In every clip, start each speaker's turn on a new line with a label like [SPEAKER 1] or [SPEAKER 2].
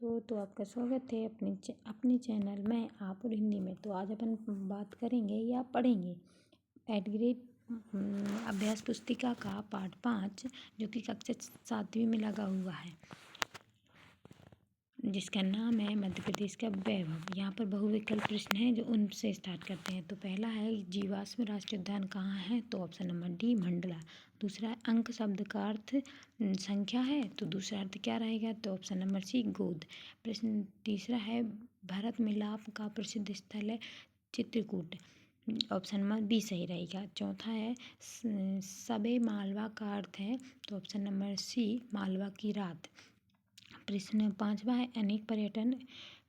[SPEAKER 1] हो तो आपका स्वागत है अपने चैनल में आप और हिंदी में। तो आज अपन बात करेंगे या पढ़ेंगे एट ग्रेड अभ्यास पुस्तिका का पाठ 5 जो कि कक्षा 7वीं में लगा हुआ है, जिसका नाम है मध्य प्रदेश का वैभव। यहाँ पर बहुविकल्प प्रश्न हैं जो उनसे स्टार्ट करते हैं। तो पहला है जीवाश्म राष्ट्रीय उद्यान कहाँ है, तो ऑप्शन नंबर डी मंडला। दूसरा है अंक शब्द का अर्थ संख्या है, तो दूसरा अर्थ क्या रहेगा, तो ऑप्शन नंबर सी गोद। प्रश्न तीसरा है भारत मिलाप का प्रसिद्ध स्थल है चित्रकूट, ऑप्शन नंबर बी सही रहेगा। चौथा है सबे मालवा का अर्थ है, तो ऑप्शन नंबर सी मालवा की रात। प्रश्न पांचवा है अनेक पर्यटन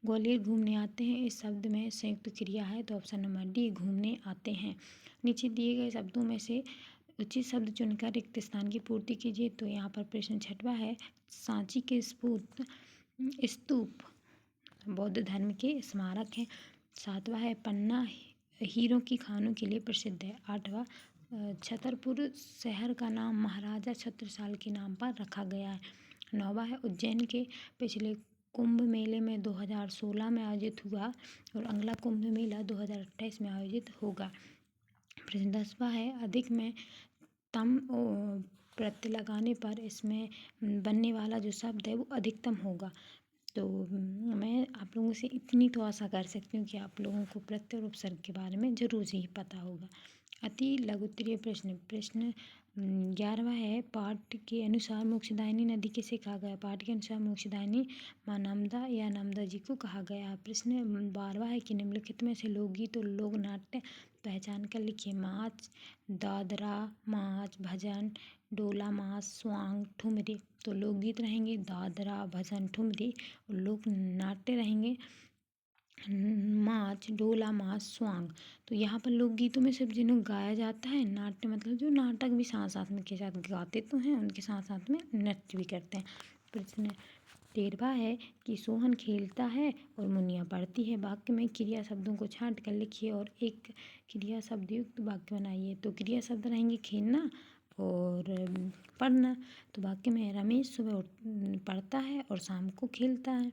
[SPEAKER 1] ग्वालियर घूमने आते हैं, इस शब्द में संयुक्त क्रिया है, तो ऑप्शन नंबर डी घूमने आते हैं। नीचे दिए गए शब्दों में से उचित शब्द चुनकर रिक्त स्थान की पूर्ति कीजिए। तो यहाँ पर प्रश्न छठवा है सांची के स्तूप बौद्ध धर्म के स्मारक हैं। सातवां है पन्ना हीरों की खानों के लिए प्रसिद्ध है। आठवां छतरपुर शहर का नाम महाराजा छत्रसाल के नाम पर रखा गया है। नौवां है उज्जैन के पिछले कुंभ मेले में 2016 में आयोजित हुआ और अगला कुंभ मेला 2028 में आयोजित होगा। प्रश्न 10वां है अधिक में तम प्रत्यय लगाने पर इसमें बनने वाला जो शब्द है वो अधिकतम होगा। तो मैं आप लोगों से इतनी तो आशा कर सकती हूँ कि आप लोगों को प्रत्यय और उपसर्ग के बारे में जरूर ही पता होगा। अति लघुत्तरीय प्रश्न 11वां है पाठ के अनुसार मोक्षदायिनी नदी किसे कहा गया। पाठ के अनुसार मोक्षदायिनी माँ नर्मदा या नर्मदा जी को कहा गया है। प्रश्न 12वां है कि निम्नलिखित में से लोकगीत और लोक नाट्य पहचान कर लिखिए। माच दादरा माच भजन डोला मास स्वांग ठुमरी। तो लोकगीत रहेंगे दादरा भजन ठुमरी और लोक नाट्य रहेंगे माच डोला मास स्वांग। तो यहाँ पर लोकगीतों में सिर्फ जिन्हें गाया जाता है, नाट्य मतलब जो नाटक भी साथ साथ में के साथ गाते तो हैं, उनके साथ साथ में नृत्य भी करते हैं। प्रश्न 13वां है कि सोहन खेलता है और मुनिया पढ़ती है। वाक्य में क्रिया शब्दों को छांट कर लिखिए और एक क्रिया शब्द युक्त वाक्य बनाइए। तो क्रिया शब्द रहेंगे खेलना और पढ़ना। तो वाक्य में रमेश सुबह पढ़ता है और शाम को खेलता है।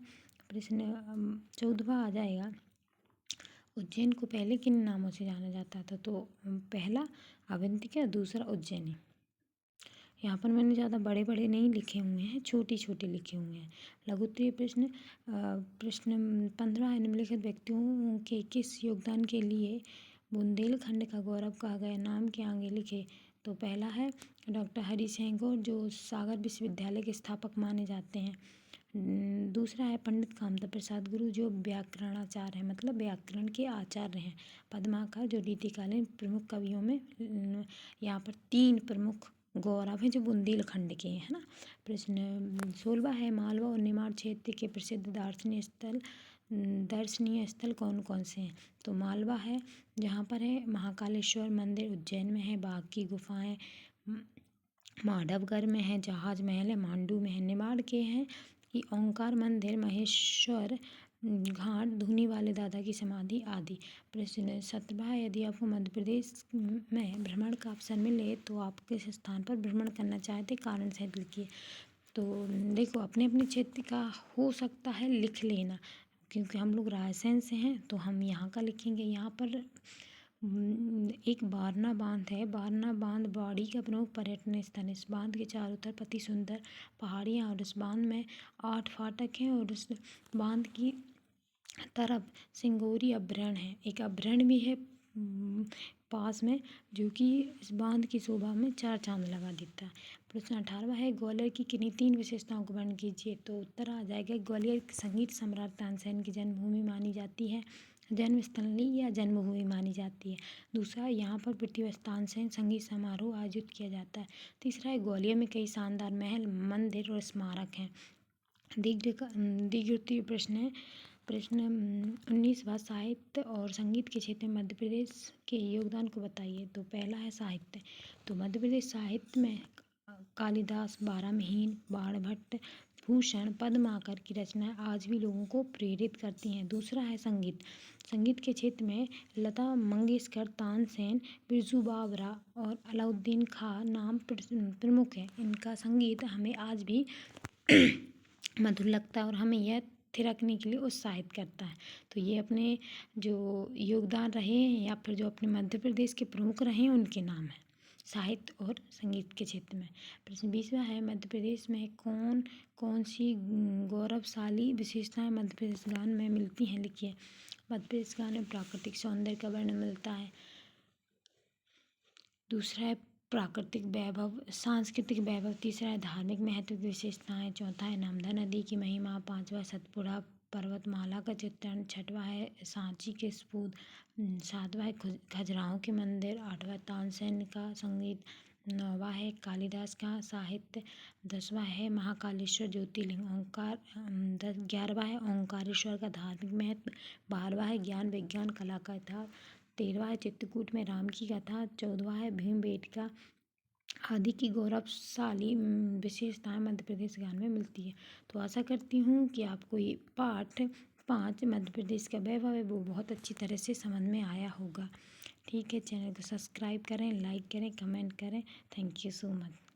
[SPEAKER 1] प्रश्न 14वां आ जाएगा उज्जैन को पहले किन नामों से जाना जाता था। तो पहला अवंतिका, दूसरा उज्जैनी। यहाँ पर मैंने ज़्यादा बड़े बड़े नहीं लिखे हुए हैं, छोटे छोटे लिखे हुए हैं। लघुत्तरीय प्रश्न 15 है निम्नलिखित व्यक्तियों के किस योगदान के लिए बुंदेलखंड का गौरव कहा गया, नाम के आगे लिखे। तो पहला है डॉक्टर हरि सिंह जो सागर विश्वविद्यालय के स्थापक माने जाते हैं। दूसरा है पंडित कामता प्रसाद गुरु जो व्याकरणाचार्य हैं, मतलब व्याकरण के आचार्य हैं। पद्माकर जो रीतिकालीन प्रमुख कवियों में यहाँ पर 3 प्रमुख गौरव हैं जो बुंदेलखंड के हैं, है ना। प्रश्न 16वां है मालवा और निमाड़ क्षेत्र के प्रसिद्ध दर्शनीय स्थल कौन कौन से हैं। तो मालवा है जहाँ पर है महाकालेश्वर मंदिर, उज्जैन में है बाघ की गुफाएं, माधवगढ़ में है जहाज महल है, मांडू में है। निमाड़ के हैं कि ओंकार मंदिर, महेश्वर घाट, धूनी वाले दादा की समाधि आदि। प्रश्न 17 है यदि आपको मध्य प्रदेश में भ्रमण का अवसर मिले तो आप किस स्थान पर भ्रमण करना चाहते, कारण सहित लिखिए। तो देखो अपने अपने क्षेत्र का हो सकता है लिख लेना, क्योंकि हम लोग रायसेन से हैं तो हम यहाँ का लिखेंगे। यहाँ पर एक बारना बांध है, बारना बांध बाड़ी का प्रमुख पर्यटन स्थल है। इस बांध के चारों तरफ अति सुंदर पहाड़ियाँ और इस बांध में 8 फाटक हैं और उस बांध की तरफ सिंगोरी अभ्यारण्य है, एक अभ्यारण्य भी है पास में जो कि इस बांध की शोभा में 4 चांद लगा देता है। प्रश्न 18वां है ग्वालियर की किन्हीं 3 विशेषताओं को वर्णन कीजिए। तो उत्तर आ जाएगा ग्वालियर संगीत सम्राट तानसेन की जन्मभूमि मानी जाती है, जन्मस्थली या जन्मभूमि मानी जाती है। दूसरा यहाँ पर पृथ्वी तानसेन संगीत समारोह आयोजित किया जाता है। तीसरा है ग्वालियर में कई शानदार महल, मंदिर और स्मारक हैं। दीर्घोत्तरीय प्रश्न है प्रश्न 19वां साहित्य और संगीत के क्षेत्र में मध्य प्रदेश के योगदान को बताइए। तो पहला है साहित्य, तो मध्य प्रदेश साहित्य में कालिदास, बारामीहीन, बाणभट्ट, भूषण, पद्माकर की रचनाएं आज भी लोगों को प्रेरित करती हैं। दूसरा है संगीत, संगीत के क्षेत्र में लता मंगेशकर, तानसेन, बिरजू बावरा और अलाउद्दीन खां नाम प्रमुख हैं। इनका संगीत हमें आज भी मधुर लगता है और हमें यह थिरकने के लिए उत्साहित करता है। तो ये अपने जो योगदान रहे हैं या फिर जो अपने मध्य प्रदेश के प्रमुख रहे हैं उनके नाम हैं साहित्य और संगीत के क्षेत्र में। प्रश्न 20वां है, मध्य प्रदेश में कौन कौन सी गौरवशाली विशेषताएं मध्य प्रदेश गान में मिलती हैं, लिखिए। मध्य प्रदेश गान में प्राकृतिक सौंदर्य का वर्णन मिलता है। दूसरा है प्राकृतिक वैभव, सांस्कृतिक वैभव। तीसरा है धार्मिक महत्व की विशेषताएं। चौथा है नर्मदा नदी की महिमा। पांचवा सतपुड़ा पर्वतमाला का चित्रण। छठवां है सांची के सपूत। सातवां है खजुराहो के मंदिर। आठवां तानसेन का संगीत। नौवां है कालिदास का साहित्य। 10वां है महाकालेश्वर ज्योतिर्लिंग ओंकार। 11वां है ओंकारेश्वर का धार्मिक महत्व। 12वां है ज्ञान विज्ञान कला का इतिहास। 13वां है चित्रकूट में राम की कथा। 14वां है भीमबेटका आदि की गौरवशाली विशेषताएं मध्य प्रदेश गान में मिलती है। तो आशा करती हूँ कि आपको ये पाठ 5 मध्य प्रदेश का वैभव है वो बहुत अच्छी तरह से समझ में आया होगा। ठीक है, चैनल को सब्सक्राइब करें, लाइक करें, कमेंट करें। Thank you so much.